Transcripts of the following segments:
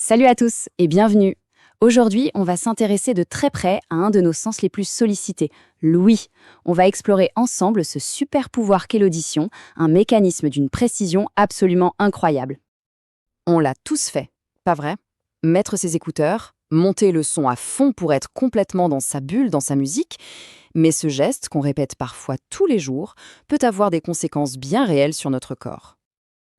Salut à tous et bienvenue. Aujourd'hui, on va s'intéresser de très près à un de nos sens les plus sollicités, l'ouïe. On va explorer ensemble ce super pouvoir qu'est l'audition, un mécanisme d'une précision absolument incroyable. On l'a tous fait, pas vrai? Mettre ses écouteurs, monter le son à fond pour être complètement dans sa bulle, dans sa musique. Mais ce geste, qu'on répète parfois tous les jours, peut avoir des conséquences bien réelles sur notre corps.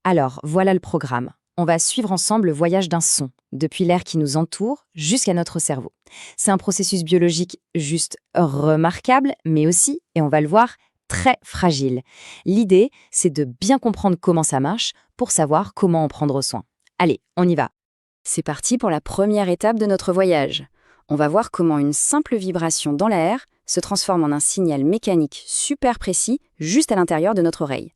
Alors, voilà le programme. On va suivre ensemble le voyage d'un son, depuis l'air qui nous entoure jusqu'à notre cerveau. C'est un processus biologique juste remarquable, mais aussi, et on va le voir, très fragile. L'idée, c'est de bien comprendre comment ça marche pour savoir comment en prendre soin. Allez, on y va. C'est parti pour la première étape de notre voyage. On va voir comment une simple vibration dans l'air se transforme en un signal mécanique super précis juste à l'intérieur de notre oreille.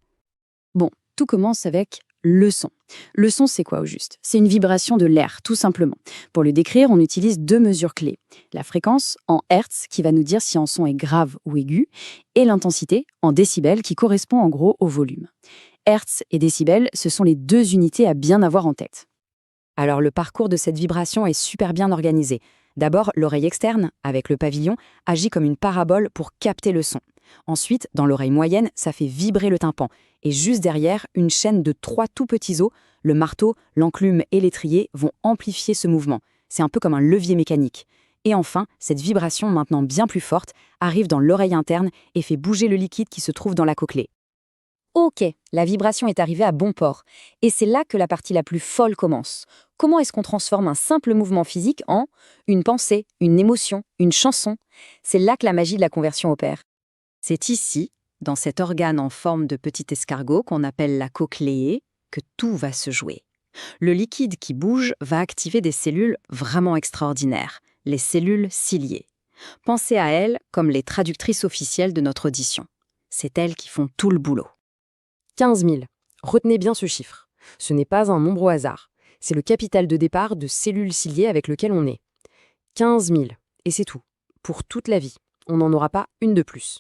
Bon, tout commence avec le son. Le son, c'est quoi au juste? C'est une vibration de l'air, tout simplement. Pour le décrire, on utilise deux mesures clés. La fréquence en hertz, qui va nous dire si un son est grave ou aigu, et l'intensité en décibels, qui correspond en gros au volume. Hertz et décibels, ce sont les deux unités à bien avoir en tête. Alors le parcours de cette vibration est super bien organisé. D'abord, l'oreille externe, avec le pavillon, agit comme une parabole pour capter le son. Ensuite, dans l'oreille moyenne, ça fait vibrer le tympan. Et juste derrière, une chaîne de 3 tout petits os, le marteau, l'enclume et l'étrier, vont amplifier ce mouvement. C'est un peu comme un levier mécanique. Et enfin, cette vibration, maintenant bien plus forte, arrive dans l'oreille interne et fait bouger le liquide qui se trouve dans la cochlée. Ok, la vibration est arrivée à bon port. Et c'est là que la partie la plus folle commence. Comment est-ce qu'on transforme un simple mouvement physique en une pensée, une émotion, une chanson? C'est là que la magie de la conversion opère. C'est ici, dans cet organe en forme de petit escargot qu'on appelle la cochlée, que tout va se jouer. Le liquide qui bouge va activer des cellules vraiment extraordinaires, les cellules ciliées. Pensez à elles comme les traductrices officielles de notre audition. C'est elles qui font tout le boulot. 15 000. Retenez bien ce chiffre. Ce n'est pas un nombre au hasard. C'est le capital de départ de cellules ciliées avec lequel on est. 15 000. Et c'est tout. Pour toute la vie. On n'en aura pas une de plus.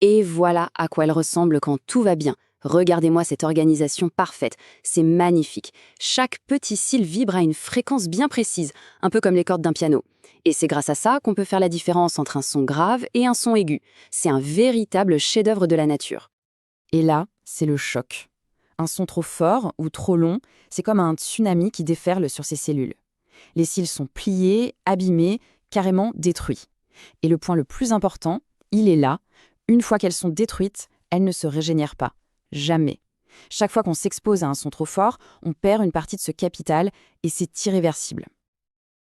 Et voilà à quoi elle ressemble quand tout va bien. Regardez-moi cette organisation parfaite. C'est magnifique. Chaque petit cil vibre à une fréquence bien précise, un peu comme les cordes d'un piano. Et c'est grâce à ça qu'on peut faire la différence entre un son grave et un son aigu. C'est un véritable chef-d'œuvre de la nature. Et là, c'est le choc. Un son trop fort ou trop long, c'est comme un tsunami qui déferle sur ces cellules. Les cils sont pliés, abîmés, carrément détruits. Et le point le plus important, il est là. Une fois qu'elles sont détruites, elles ne se régénèrent pas. Jamais. Chaque fois qu'on s'expose à un son trop fort, on perd une partie de ce capital et c'est irréversible.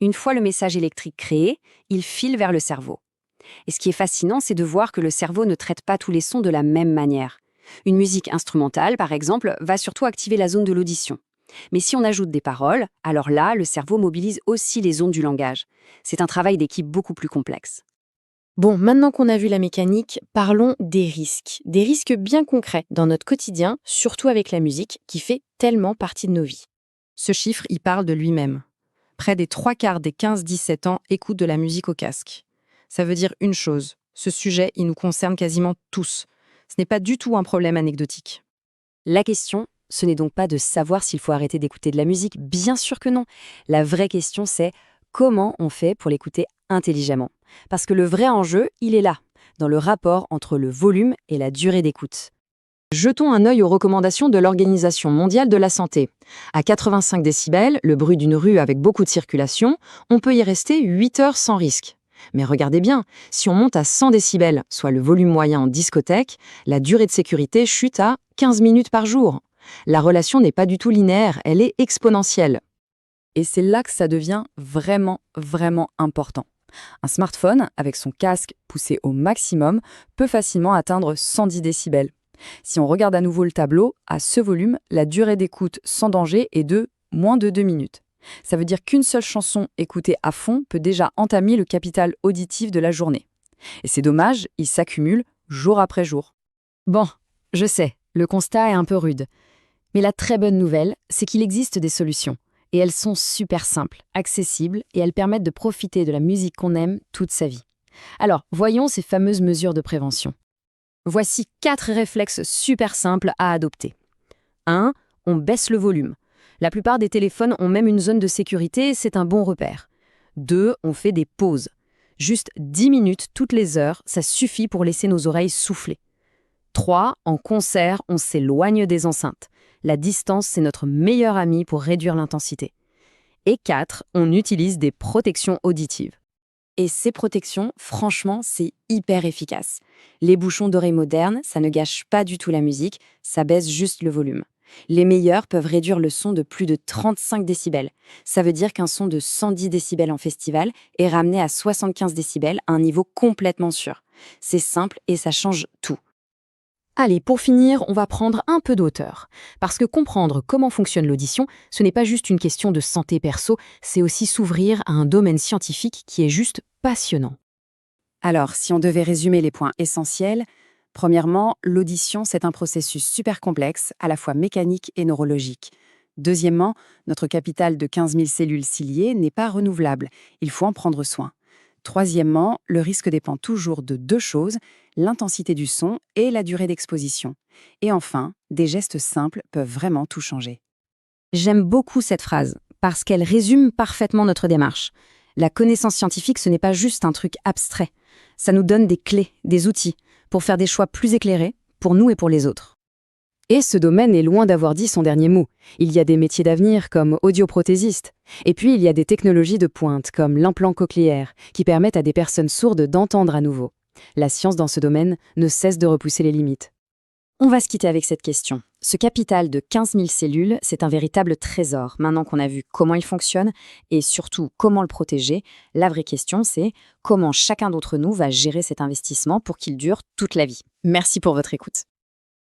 Une fois le message électrique créé, il file vers le cerveau. Et ce qui est fascinant, c'est de voir que le cerveau ne traite pas tous les sons de la même manière. Une musique instrumentale, par exemple, va surtout activer la zone de l'audition. Mais si on ajoute des paroles, alors là, le cerveau mobilise aussi les ondes du langage. C'est un travail d'équipe beaucoup plus complexe. Bon, maintenant qu'on a vu la mécanique, parlons des risques. Des risques bien concrets dans notre quotidien, surtout avec la musique, qui fait tellement partie de nos vies. Ce chiffre, il parle de lui-même. Près des 3/4 des 15-17 ans écoutent de la musique au casque. Ça veut dire une chose, ce sujet, il nous concerne quasiment tous. Ce n'est pas du tout un problème anecdotique. La question, ce n'est donc pas de savoir s'il faut arrêter d'écouter de la musique, bien sûr que non. La vraie question, c'est comment on fait pour l'écouter intelligemment. Parce que le vrai enjeu, il est là, dans le rapport entre le volume et la durée d'écoute. Jetons un œil aux recommandations de l'Organisation mondiale de la santé. À 85 décibels, le bruit d'une rue avec beaucoup de circulation, on peut y rester 8 heures sans risque. Mais regardez bien, si on monte à 100 décibels, soit le volume moyen en discothèque, la durée de sécurité chute à 15 minutes par jour. La relation n'est pas du tout linéaire, elle est exponentielle. Et c'est là que ça devient vraiment, vraiment important. Un smartphone, avec son casque poussé au maximum, peut facilement atteindre 110 décibels. Si on regarde à nouveau le tableau, à ce volume, la durée d'écoute sans danger est de moins de 2 minutes. Ça veut dire qu'une seule chanson écoutée à fond peut déjà entamer le capital auditif de la journée. Et c'est dommage, il s'accumule jour après jour. Bon, je sais, le constat est un peu rude. Mais la très bonne nouvelle, c'est qu'il existe des solutions. Et elles sont super simples, accessibles, et elles permettent de profiter de la musique qu'on aime toute sa vie. Alors, voyons ces fameuses mesures de prévention. Voici 4 réflexes super simples à adopter. 1. On baisse le volume. La plupart des téléphones ont même une zone de sécurité, c'est un bon repère. 2, on fait des pauses. Juste 10 minutes toutes les heures, ça suffit pour laisser nos oreilles souffler. 3, en concert, on s'éloigne des enceintes. La distance, c'est notre meilleur ami pour réduire l'intensité. Et 4, on utilise des protections auditives. Et ces protections, franchement, c'est hyper efficace. Les bouchons d'oreilles modernes, ça ne gâche pas du tout la musique, ça baisse juste le volume. Les meilleurs peuvent réduire le son de plus de 35 décibels. Ça veut dire qu'un son de 110 décibels en festival est ramené à 75 décibels à un niveau complètement sûr. C'est simple et ça change tout. Allez, pour finir, on va prendre un peu d'auteur. Parce que comprendre comment fonctionne l'audition, ce n'est pas juste une question de santé perso, c'est aussi s'ouvrir à un domaine scientifique qui est juste passionnant. Alors, si on devait résumer les points essentiels, premièrement, l'audition, c'est un processus super complexe, à la fois mécanique et neurologique. Deuxièmement, notre capital de 15 000 cellules ciliées n'est pas renouvelable, il faut en prendre soin. Troisièmement, le risque dépend toujours de 2 choses, l'intensité du son et la durée d'exposition. Et enfin, des gestes simples peuvent vraiment tout changer. J'aime beaucoup cette phrase, parce qu'elle résume parfaitement notre démarche. La connaissance scientifique, ce n'est pas juste un truc abstrait. Ça nous donne des clés, des outils, pour faire des choix plus éclairés, pour nous et pour les autres. Et ce domaine est loin d'avoir dit son dernier mot. Il y a des métiers d'avenir comme audioprothésiste. Et puis il y a des technologies de pointe comme l'implant cochléaire qui permettent à des personnes sourdes d'entendre à nouveau. La science dans ce domaine ne cesse de repousser les limites. On va se quitter avec cette question. Ce capital de 15 000 cellules, c'est un véritable trésor. Maintenant qu'on a vu comment il fonctionne et surtout comment le protéger, la vraie question c'est comment chacun d'entre nous va gérer cet investissement pour qu'il dure toute la vie. Merci pour votre écoute.